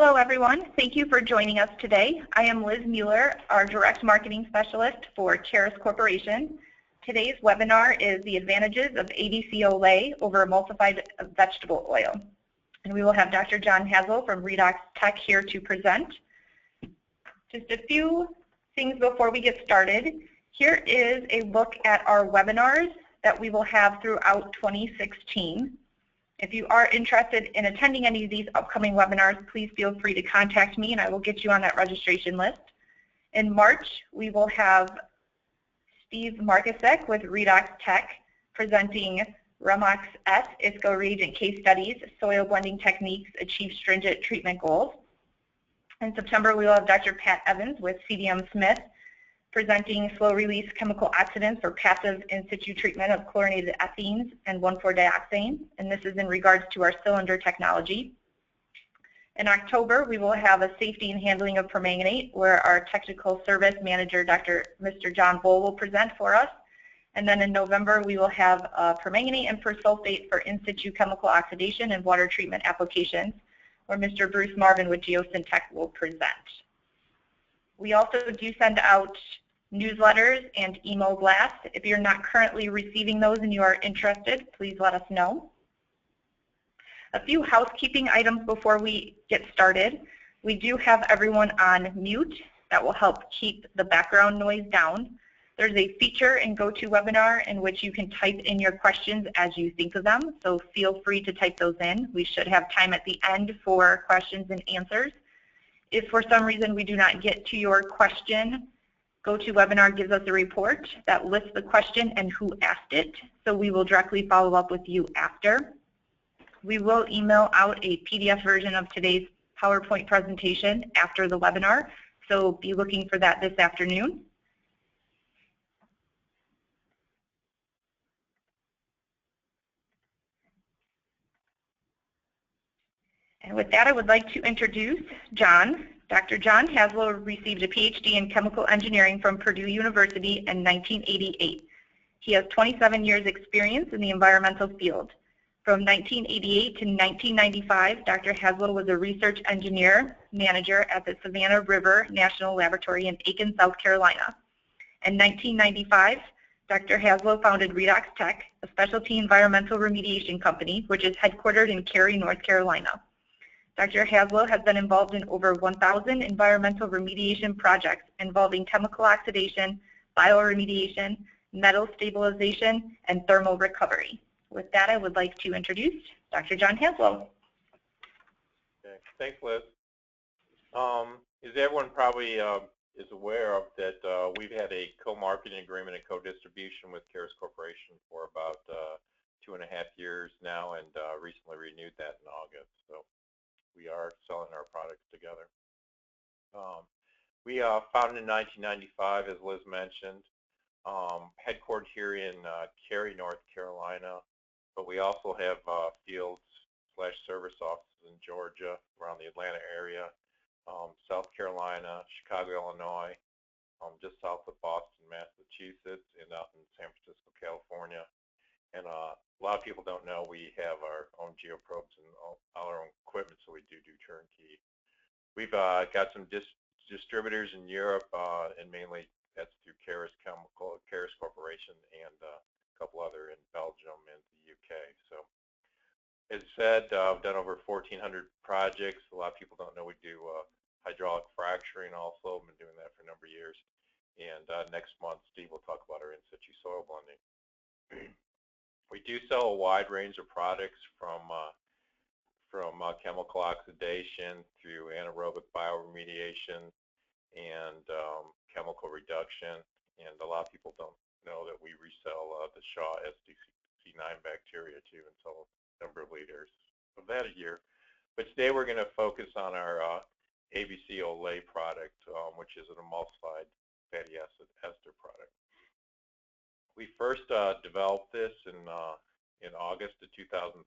Hello everyone, thank you for joining us today. I am Liz Mueller, our Direct Marketing Specialist for Carus Corporation. Today's webinar is the advantages of ABC-Olé over emulsified vegetable oil. And we will have Dr. John Haswell from Redox Tech here to present. Just a few things before we get started. Here is a look at our webinars that we will have throughout 2016. If you are interested in attending any of these upcoming webinars, please feel free to contact me and I will get you on that registration list. In March, we will have Steve Markusek with Redox Tech presenting Remox S ISCO reagent case studies, soil blending techniques achieve stringent treatment goals. In September, we will have Dr. Pat Evans with CDM Smith presenting slow-release chemical oxidants for passive in situ treatment of chlorinated ethenes and 1,4-dioxane, and this is in regards to our cylinder technology. In October, we will have a safety and handling of permanganate, where our technical service manager, Mr. John Bull, will present for us. And then in November, we will have permanganate and persulfate for in situ chemical oxidation and water treatment applications, where Mr. Bruce Marvin with Geosyntech will present. We also do send out newsletters and email blasts. If you're not currently receiving those and you are interested, please let us know. A few housekeeping items before we get started. We do have everyone on mute. That will help keep the background noise down. There's a feature in GoToWebinar in which you can type in your questions as you think of them, so feel free to type those in. We should have time at the end for questions and answers. If for some reason we do not get to your question, GoToWebinar gives us a report that lists the question and who asked it, so we will directly follow up with you after. We will email out a PDF version of today's PowerPoint presentation after the webinar, so be looking for that this afternoon. And with that, I would like to introduce John. Dr. John Haswell received a PhD in chemical engineering from Purdue University in 1988. He has 27 years experience in the environmental field. From 1988 to 1995, Dr. Haswell was a research engineer manager at the Savannah River National Laboratory in Aiken, South Carolina. In 1995, Dr. Haswell founded Redox Tech, a specialty environmental remediation company, which is headquartered in Cary, North Carolina. Dr. Haswell has been involved in over 1,000 environmental remediation projects involving chemical oxidation, bioremediation, metal stabilization, and thermal recovery. With that, I would like to introduce Dr. John Haswell. Okay. Thanks, Liz. As everyone probably is aware of, that we've had a co-marketing agreement and co-distribution with Carus Corporation for about 2.5 years now, and recently renewed that in August. So we are selling our products together. We founded in 1995, as Liz mentioned, headquartered here in Cary, North Carolina, but we also have field/service offices in Georgia, around the Atlanta area, South Carolina, Chicago, Illinois, just south of Boston, Massachusetts, and out in San Francisco, California. And a lot of people don't know we have our own geoprobes and all our own equipment, so we do turnkey. We've got some distributors in Europe, and mainly that's through Carus Corporation, and a couple other in Belgium and the UK. So, as said, I've done over 1,400 projects. A lot of people don't know we do hydraulic fracturing also. I've been doing that for a number of years. And next month, Steve will talk about our in situ soil blending. We do sell a wide range of products from chemical oxidation through anaerobic bioremediation and chemical reduction. And a lot of people don't know that we resell the Shaw SDC9 bacteria too, and sell a number of liters of that a year. But today we're going to focus on our ABC-Olé product, which is an emulsified fatty acid ester product. We first developed this in August of 2013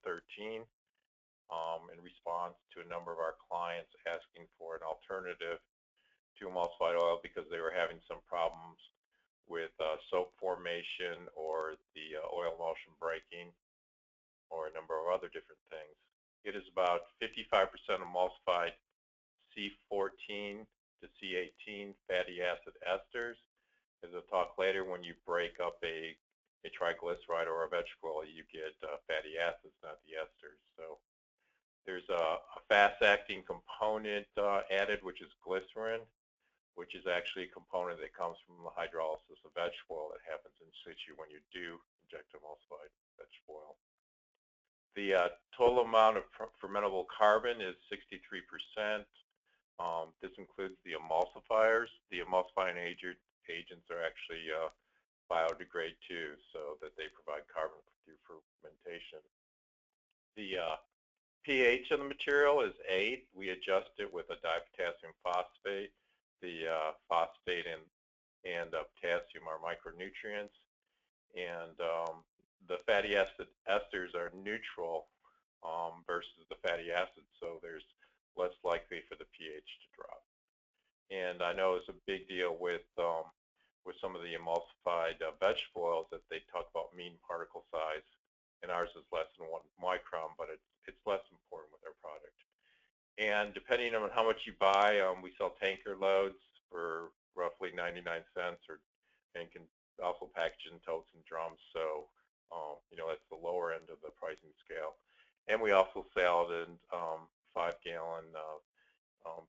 in response to a number of our clients asking for an alternative to emulsified oil because they were having some problems with soap formation or the oil emulsion breaking or a number of other different things. It is about 55% emulsified C14 to C18 fatty acid esters. As I'll talk later, when you break up a triglyceride or a vegetable oil, you get fatty acids, not the esters. So there's a fast-acting component added, which is glycerin, which is actually a component that comes from the hydrolysis of vegetable oil that happens in situ when you do inject emulsified vegetable oil. The total amount of fermentable carbon is 63%. This includes the emulsifiers. The emulsifying agents are actually biodegrade too, so that they provide carbon through fermentation. The pH of the material is 8. We adjust it with a dipotassium phosphate. The phosphate and potassium are micronutrients, and the fatty acid esters are neutral versus the fatty acids, so there's less likely for the pH to drop. And I know it's a big deal with some of the emulsified vegetable oils that they talk about mean particle size, and ours is less than 1 micron, but it's less important with our product. And depending on how much you buy, we sell tanker loads for roughly 99 cents, and can also package in totes and drums. So you know, that's the lower end of the pricing scale. And we also sell it in 5-gallon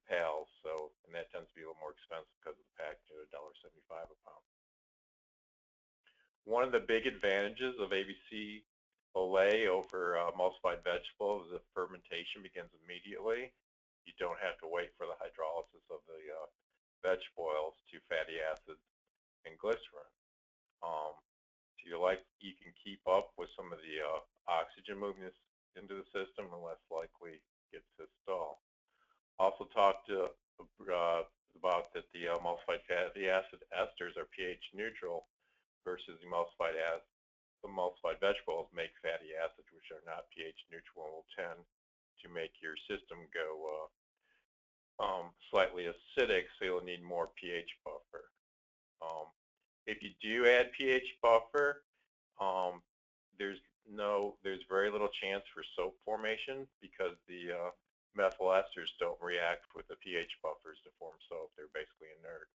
pails. So, and that tends to be a little more expensive because of the package at $1.75 a pound. One of the big advantages of ABC-Olé over emulsified vegetables is that fermentation begins immediately. You don't have to wait for the hydrolysis of the vegetable oils to fatty acids and glycerin. So you can keep up with some of the oxygen moving into the system and less likely gets to stall. Also talked about that the emulsified fatty acid esters are pH neutral versus emulsified vegetables make fatty acids which are not pH neutral and will tend to make your system go slightly acidic, so you'll need more pH buffer. If you do add pH buffer, there's very little chance for soap formation because the methyl esters don't react with the pH buffers to form soap. They're basically inert.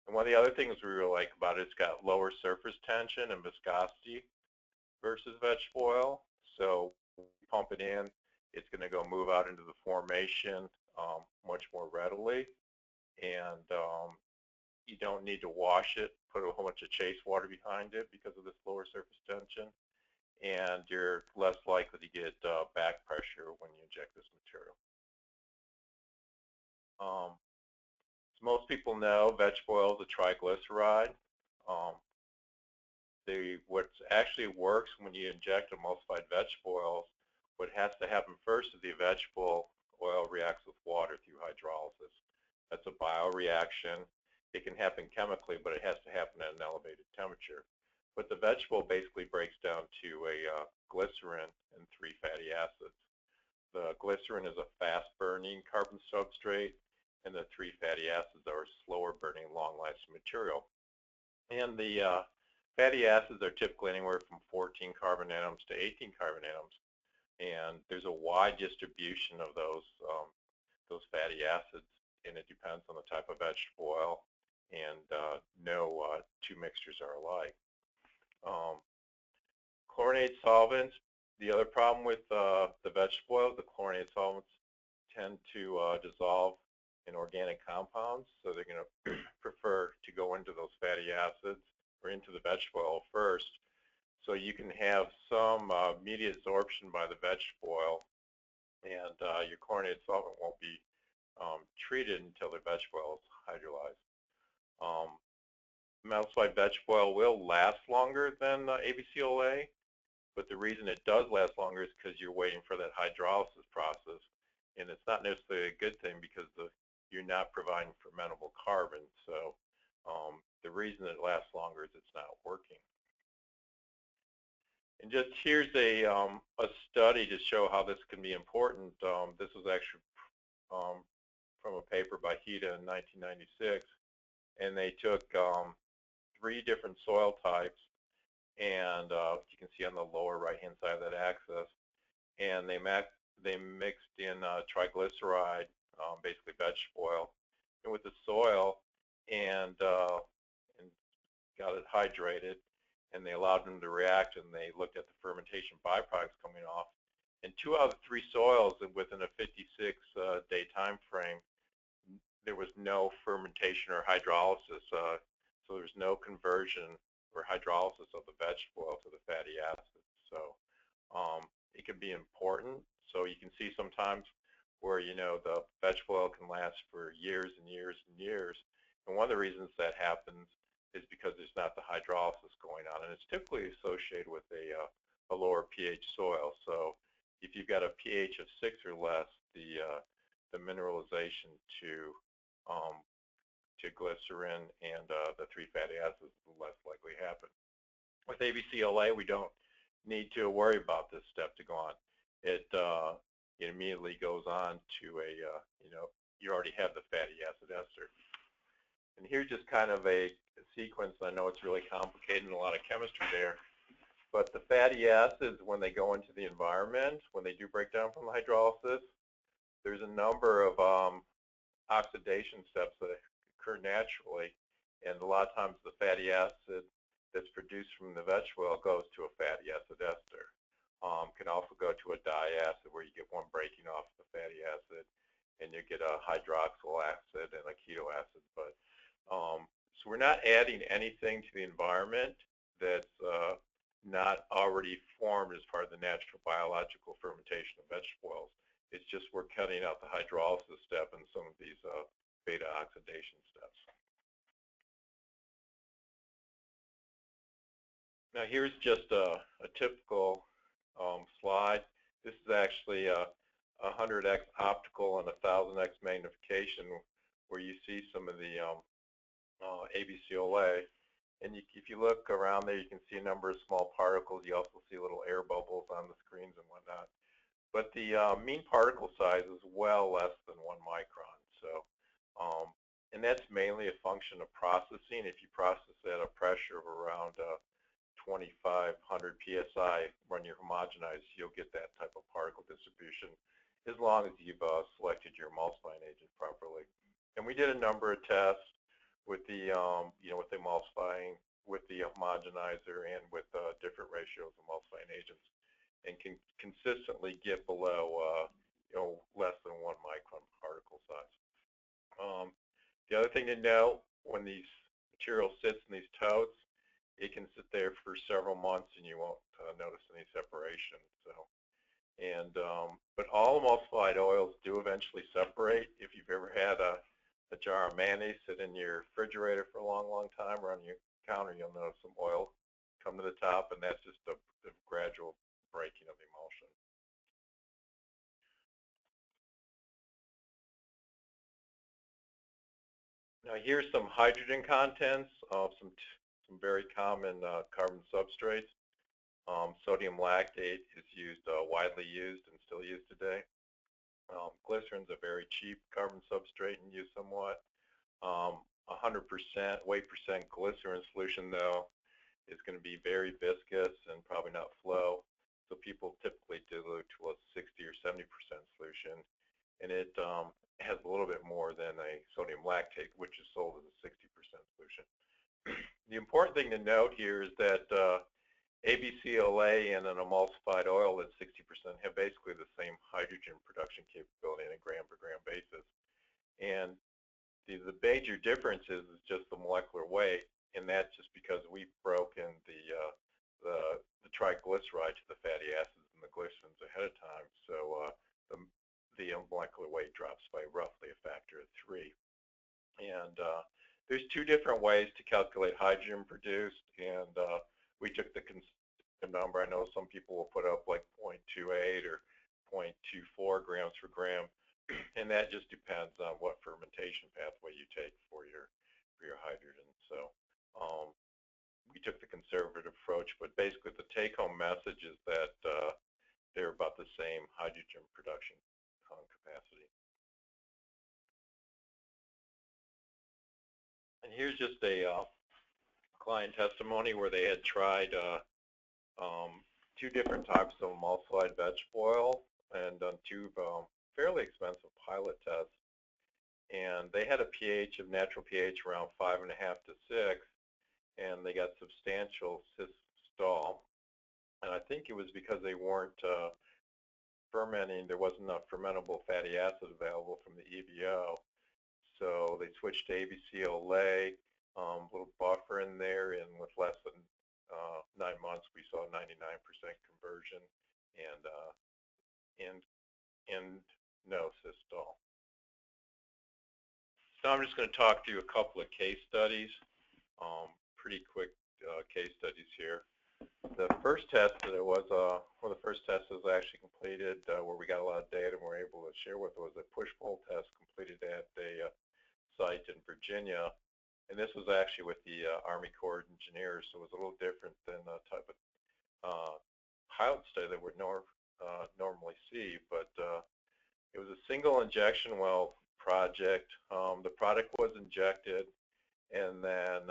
And one of the other things we really like about it, it's got lower surface tension and viscosity versus vegetable oil. So when you pump it in, it's going to go move out into the formation much more readily. And you don't need to wash it, put a whole bunch of chase water behind it because of this lower surface tension. And you're less likely to get back pressure when you inject this material. As most people know, vegetable oil is a triglyceride. What actually works when you inject emulsified vegetable oils, what has to happen first is the vegetable oil reacts with water through hydrolysis. That's a bioreaction. It can happen chemically, but it has to happen at an elevated temperature. But the vegetable basically breaks down to a glycerin and 3 fatty acids. The glycerin is a fast-burning carbon substrate, and the 3 fatty acids are a slower-burning, long-lasting material. And the fatty acids are typically anywhere from 14 carbon atoms to 18 carbon atoms, and there's a wide distribution of those fatty acids, and it depends on the type of vegetable oil, and no two mixtures are alike. Chlorinated solvents, the other problem with the vegetable oils, the chlorinated solvents tend to dissolve in organic compounds, so they're going to prefer to go into those fatty acids or into the vegetable oil first. So you can have some immediate absorption by the vegetable oil, and your chlorinated solvent won't be treated until the vegetable oil is hydrolyzed. Emulsified vegetable oil will last longer than ABC-Olé, but the reason it does last longer is because you're waiting for that hydrolysis process, and it's not necessarily a good thing because you're not providing fermentable carbon. So the reason it lasts longer is it's not working. And just here's a study to show how this can be important. This was actually from a paper by Hida in 1996, and they took 3 different soil types, and you can see on the lower right-hand side of that axis, and they mixed in triglyceride basically vegetable oil, and with the soil, and got it hydrated, and they allowed them to react, and they looked at the fermentation byproducts coming off. And 2 out of 3 soils within a 56-day time frame, there was no fermentation or hydrolysis, so there's no conversion or hydrolysis of the vegetable oil to the fatty acids. So it can be important. So you can see sometimes where, you know, the vegetable oil can last for years and years and years. And one of the reasons that happens is because there's not the hydrolysis going on, and it's typically associated with a lower pH soil. So if you've got a pH of 6 or less, the mineralization to glycerin and the 3 fatty acids will less likely happen. With ABC-Olé, we don't need to worry about this step to go on. It immediately goes on to you know, you already have the fatty acid ester. And here's just kind of a sequence. I know it's really complicated and a lot of chemistry there, but the fatty acids, when they go into the environment, when they do break down from the hydrolysis, there's a number of oxidation steps that occur naturally, and a lot of times the fatty acid that's produced from the vegetable oil goes to a fatty acid ester. Can also go to a diacid where you get one breaking off the fatty acid, and you get a hydroxyl acid and a keto acid. But so we're not adding anything to the environment that's not already formed as part of the natural biological fermentation of vegetable oils. It's just we're cutting out the hydrolysis step and some of these beta oxidation steps. Now here's just a typical slide. This is actually a 100x optical and a 1000x magnification, where you see some of the ABC-Olé. And if you look around there, you can see a number of small particles. You also see little air bubbles on the screens and whatnot. But the mean particle size is well less than 1 micron. So, and that's mainly a function of processing. If you process at a pressure of around 2,500 psi, when you're homogenized, you'll get that type of particle distribution, as long as you've selected your emulsifying agent properly. And we did a number of tests with the, you know, with the emulsifying, with the homogenizer, and with different ratios of emulsifying agents, and can consistently get below, you know, less than 1 micron particle size. The other thing to note, when these material sits in these totes, it can sit there for several months and you won't notice any separation. So, and but all emulsified oils do eventually separate. If you've ever had a jar of mayonnaise sit in your refrigerator for a long, long time, or on your counter, you'll notice some oil come to the top, and that's just a gradual breaking of the emulsion. Now here's some hydrogen contents of some very common carbon substrates. Sodium lactate is widely used and still used today. Glycerin's a very cheap carbon substrate and used somewhat. 100% weight percent glycerin solution, though, is going to be very viscous and probably not flow. So people typically dilute to a 60 or 70% solution, and it has a little bit more than a sodium lactate, which is sold as a 60% solution. The important thing to note here is that ABC-Olé and an emulsified oil at 60% have basically the same hydrogen production capability on a gram per gram basis. And the major difference is just the molecular weight, and that's just because we've broken the triglyceride to the fatty acids and the glycerins ahead of time. So the molecular weight drops by roughly a factor of 3. And there's 2 different ways to calculate hydrogen produced, and we took the number. I know some people will put up like 0.28 or 0.24 grams per gram, and that just depends on what fermentation pathway you take for your hydrogen. So we took the conservative approach, but basically the take-home message is that they're about the same hydrogen production capacity. And here's just a client testimony where they had tried 2 different types of emulsified vegetable oil and done 2 fairly expensive pilot tests. and they had a pH of natural pH around 5.5 to 6, and they got substantial systole. And I think it was because they weren't fermenting. There wasn't enough fermentable fatty acid available from the EVO. So they switched to ABC-Olé, little buffer in there, and with less than 9 months, we saw 99% conversion and no systole. So I'm just going to talk through a couple of case studies, pretty quick case studies here. The first test that one of the first tests that was actually completed where we got a lot of data and were able to share with was a push-pull test completed at a site in Virginia. And this was actually with the Army Corps of Engineers, so it was a little different than the type of pilot study that we'd normally see. But it was a single injection well project. The product was injected and then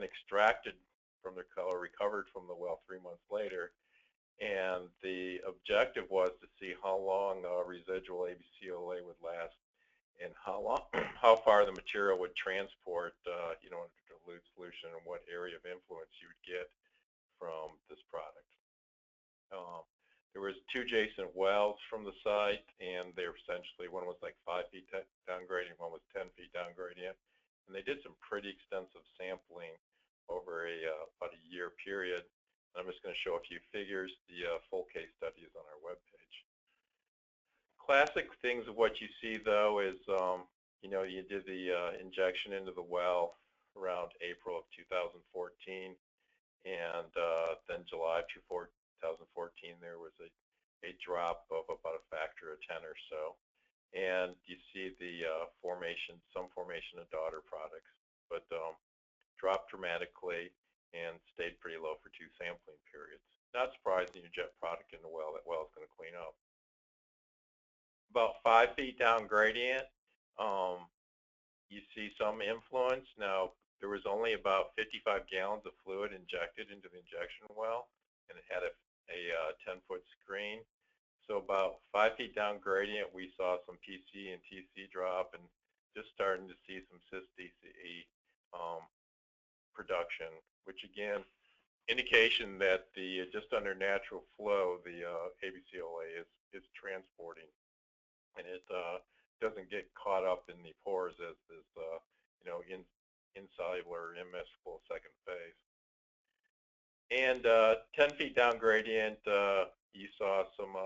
extracted from the color, recovered from the well 3 months later. And the objective was to see how long residual ABC-Olé would last and how far the material would transport, in a dilute solution, and what area of influence you would get from this product. There was 2 adjacent wells from the site, and they were essentially, one was like 5 feet down gradient, one was 10 feet down gradient. And they did some pretty extensive sampling over about a year period. And I'm just going to show a few figures. The full case study is on our webpage. Classic things of what you see, though, is you did the injection into the well around April of 2014, and then July of 2014 there was a drop of about a factor of 10 or so. And you see the some formation of daughter products, but dropped dramatically and stayed pretty low for 2 sampling periods. Not surprising, you jet product in the well, that well is going to clean up. About 5 feet down gradient, you see some influence. Now, there was only about 55 gallons of fluid injected into the injection well, and it had a 10-foot screen. So about 5 feet down gradient, we saw some PC and TC drop and just starting to see some cis-DCE production, which again, indication that the just under natural flow, the ABC-Olé is transporting, and it doesn't get caught up in the pores as this, insoluble or immiscible second phase. And 10 feet down gradient, you saw some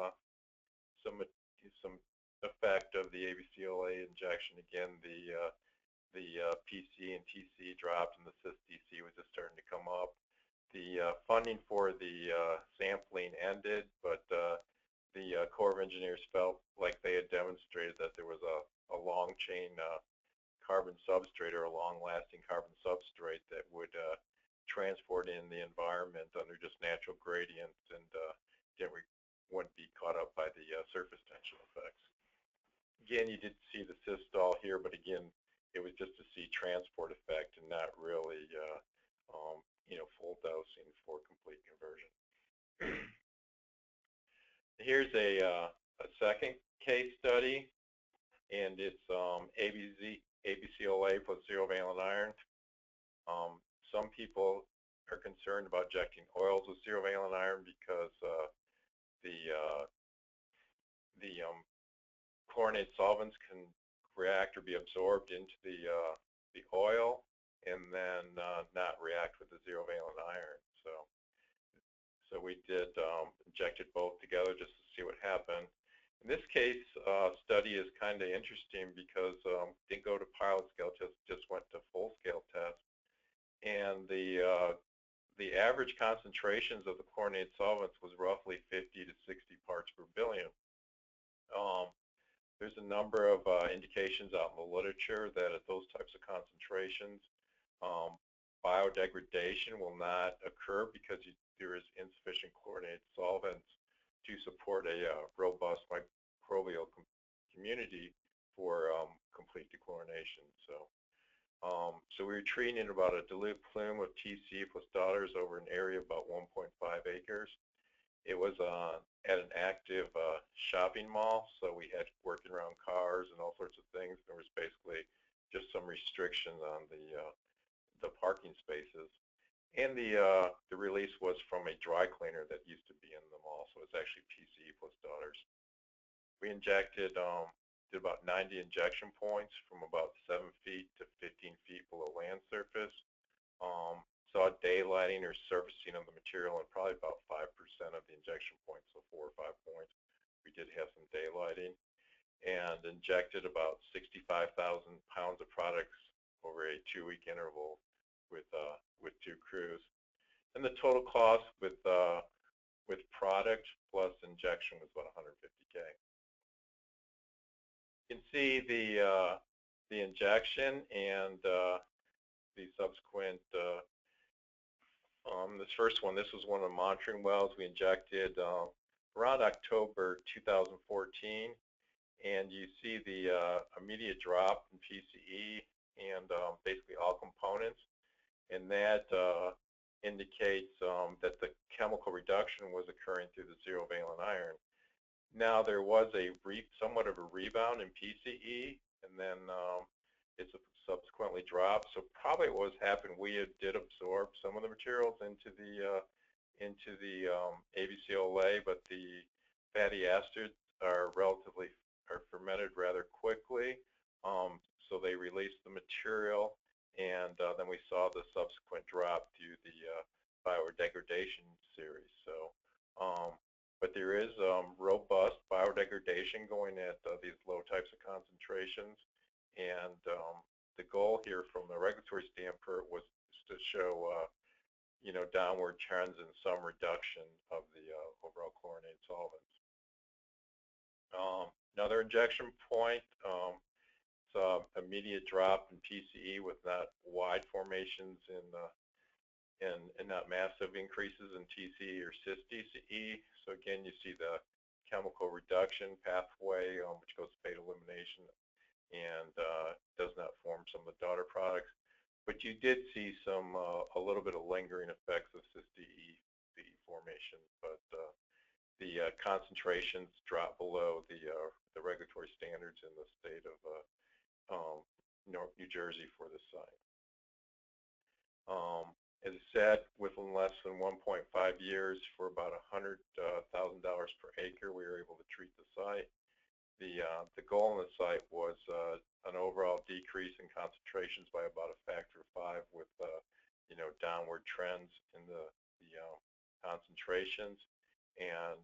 effect of the ABC-Olé injection. Again, the PC and TC dropped, and the cis-DC was just starting to come up. The funding for the sampling ended, but the Corps of Engineers felt like they had demonstrated that there was a long chain carbon substrate, or a long-lasting carbon substrate, that would transport in the environment under just natural gradients and wouldn't be caught up by the surface tension effects. Again, you did see the systole here, but again, it was just to see transport effect and not really, full dosing for complete conversion. Here's a second case study, and it's ABC-Olé plus zerovalent iron. Some people are concerned about injecting oils with zerovalent iron because the chlorinated solvents can react or be absorbed into the oil and then not react with the zerovalent iron. So we did injected both together just to see what happened. In this case, study is kind of interesting because didn't go to pilot scale, just went to full scale test, and the average concentrations of the chlorinated solvents was roughly 50 to 60 parts per billion. There's a number of indications out in the literature that at those types of concentrations, biodegradation will not occur because there is insufficient chlorinated solvents to support a robust microbial community for complete dechlorination. So we were treating about a dilute plume of TC plus daughters over an area of about 1.5 acres. It was at an active shopping mall, so we had working around cars and all sorts of things. There was basically just some restrictions on the parking spaces. And the release was from a dry cleaner that used to be in the mall, so it's actually PCE plus daughters. We injected, did about 90 injection points from about 7 feet to 15 feet below land surface. Saw daylighting or surfacing of the material in probably about 5% of the injection points, so 4 or 5 points. We did have some daylighting, and injected about 65,000 pounds of products over a 2-week interval with 2 crews. And the total cost with product plus injection was about $150K. You can see the injection and the subsequent. This first one, this was one of the monitoring wells we injected around October 2014, and you see the immediate drop in PCE and basically all components, and that indicates that the chemical reduction was occurring through the zerovalent iron. Now there was somewhat of a rebound in PCE, and then it's subsequently dropped. So probably what was happening, we did absorb some of the materials into the ABC-Olé, but the fatty esters are fermented rather quickly, so they released the material, and then we saw the subsequent drop due to the biodegradation series. So, but there is robust biodegradation going at these low types of concentrations, and the goal here from the regulatory standpoint was to show downward trends and some reduction of the overall chlorinated solvents. Another injection point, saw immediate drop in PCE with not wide formations and not massive increases in TCE or cis-DCE. So again, you see the chemical reduction pathway, which goes to beta elimination, and does not form some of the daughter products. But you did see a little bit of lingering effects of cis-DCE formation, but the concentrations drop below the regulatory standards in the state of New Jersey for this site. As I said, within less than 1.5 years, for about $100,000 per acre, we were able to treat the site. The goal on the site was an overall decrease in concentrations by about a factor of 5, with downward trends in the concentrations. And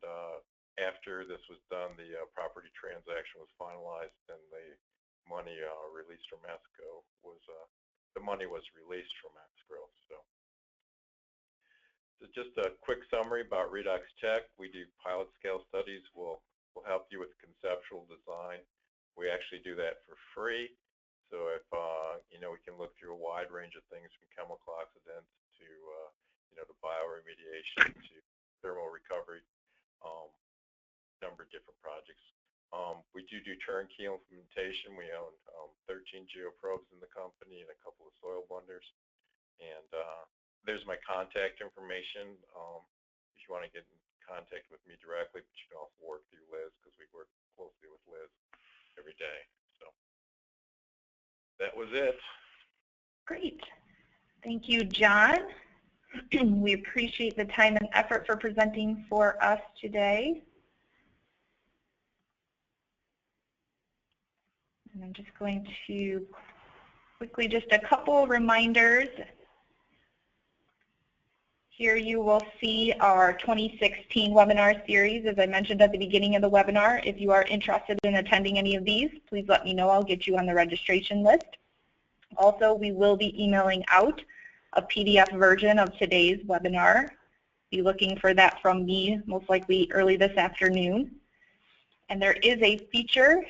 after this was done, the property transaction was finalized, and the money released from escrow was released from escrow. So just a quick summary about Redox Tech. We do pilot scale studies. We'll help you with conceptual design. We actually do that for free. So if we can look through a wide range of things, from chemical oxidants to to bioremediation to thermal recovery, number of different projects. We do turnkey implementation. We own 13 geoprobes in the company and a couple of soil blenders. And there's my contact information if you want to get in contact with me directly, but you can also work through Liz, because we work closely with Liz every day. So that was it. Great. Thank you, John. We appreciate the time and effort for presenting for us today. And I'm just going to quickly, just a couple reminders. Here you will see our 2016 webinar series, as I mentioned at the beginning of the webinar. If you are interested in attending any of these, please let me know. I'll get you on the registration list. Also, we will be emailing out a PDF version of today's webinar. Be looking for that from me, most likely early this afternoon. And there is a feature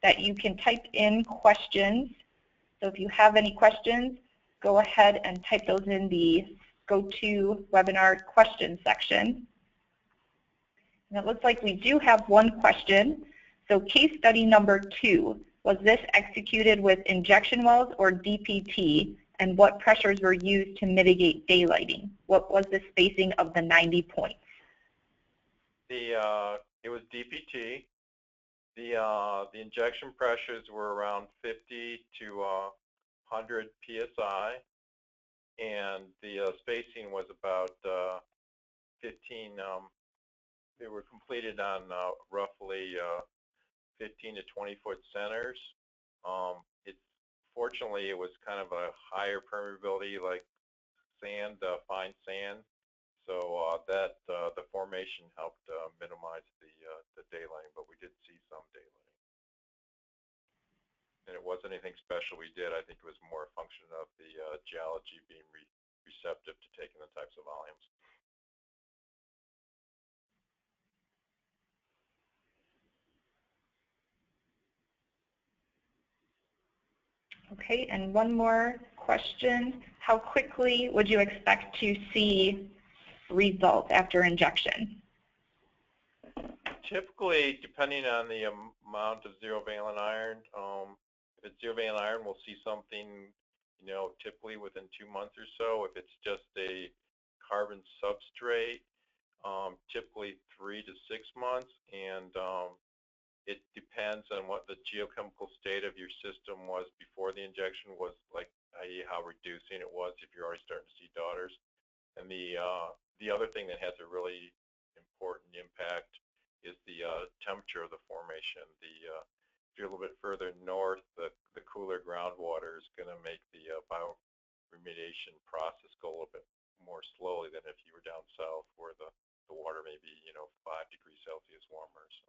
that you can type in questions. So if you have any questions, go ahead and type those in the GoToWebinar question section. And it looks like we do have one question. So case study number 2, was this executed with injection wells or DPT, and what pressures were used to mitigate daylighting? What was the spacing of the 90 points? It was DPT. The injection pressures were around 50 to 100 psi, and the spacing was about 15. They were completed on roughly 15 to 20 foot centers. Fortunately, it was kind of a higher permeability, like sand, fine sand. So that the formation helped minimize the daylighting, but we did see some daylighting. And it wasn't anything special we did. I think it was more a function of the geology being receptive to taking the types of volumes. Okay, and one more question. How quickly would you expect to see results after injection? Typically, depending on the amount of zerovalent iron, if it's zerovalent iron, we'll see something, typically within 2 months or so. If it's just a carbon substrate, typically 3 to 6 months, and it depends on what the geochemical state of your system was before the injection was, like, i.e. how reducing it was, if you're already starting to see daughters. And the other thing that has a really important impact is the temperature of the formation. If you're a little bit further north, the cooler groundwater is going to make the bioremediation process go a little bit more slowly than if you were down south, where the water may be 5 degrees Celsius warmer. So.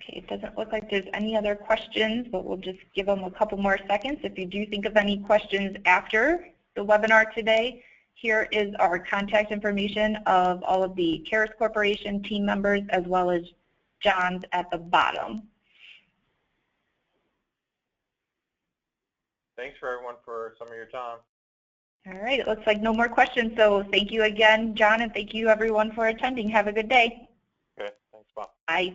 Okay, it doesn't look like there's any other questions, but we'll just give them a couple more seconds. If you do think of any questions after the webinar today, here is our contact information of all of the Carus Corporation team members, as well as John's at the bottom. Thanks for everyone for some of your time. All right, it looks like no more questions, so thank you again, John, and thank you everyone for attending. Have a good day. Okay, thanks, Bob. Bye.